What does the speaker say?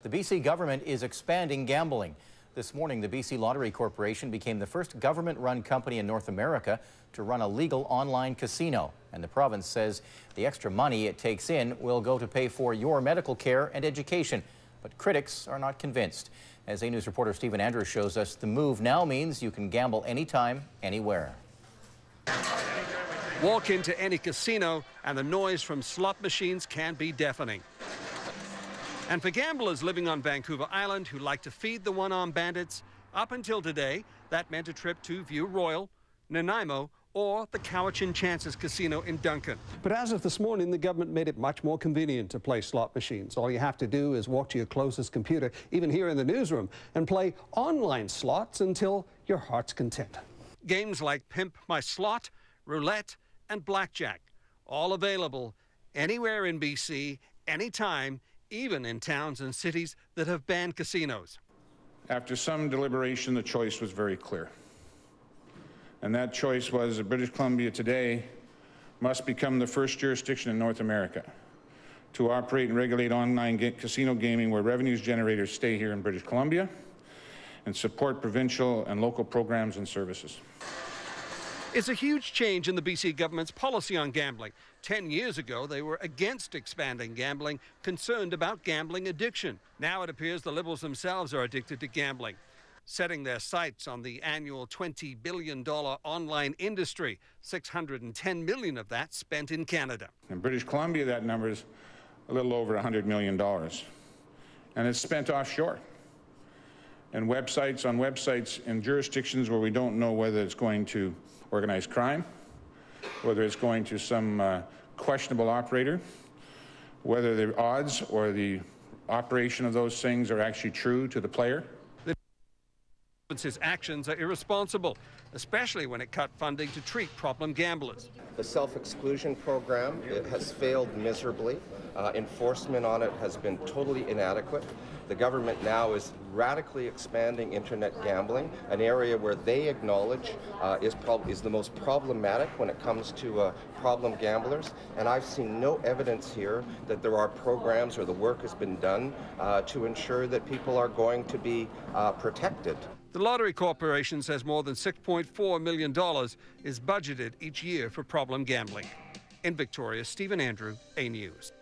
The BC government is expanding gambling. This morning, the BC Lottery Corporation became the first government-run company in North America to run a legal online casino. And the province says the extra money it takes in will go to pay for your medical care and education. But critics are not convinced. As A News reporter Stephen Andrews shows us, the move now means you can gamble anytime, anywhere. Walk into any casino and the noise from slot machines can be deafening. And for gamblers living on Vancouver Island who like to feed the one-armed bandits, up until today, that meant a trip to View Royal, Nanaimo, or the Cowichan Chances Casino in Duncan. But as of this morning, the government made it much more convenient to play slot machines. All you have to do is walk to your closest computer, even here in the newsroom, and play online slots until your heart's content. Games like Pimp My Slot, Roulette, and Blackjack, all available anywhere in BC, anytime, even in towns and cities that have banned casinos. After some deliberation, the choice was very clear. And that choice was that British Columbia today must become the first jurisdiction in North America to operate and regulate online casino gaming where revenues generators stay here in British Columbia and support provincial and local programs and services. It's a huge change in the BC government's policy on gambling. 10 years ago, they were against expanding gambling, concerned about gambling addiction. Now it appears the Liberals themselves are addicted to gambling, setting their sights on the annual $20 billion online industry, $610 million of that spent in Canada. In British Columbia, that number is a little over $100 million, and it's spent offshore. And websites in jurisdictions where we don't know whether it's going to organized crime, whether it's going to some questionable operator, whether the odds or the operation of those things are actually true to the player. The province's actions are irresponsible, especially when it cut funding to treat problem gamblers. The self-exclusion program, it has failed miserably. Enforcement on it has been totally inadequate. The government now is radically expanding internet gambling, an area where they acknowledge is the most problematic when it comes to problem gamblers. And I've seen no evidence here that there are programs or the work has been done to ensure that people are going to be protected. The Lottery Corporation says more than $6.4 million is budgeted each year for problem gambling. In Victoria, Stephen Andrews, A News.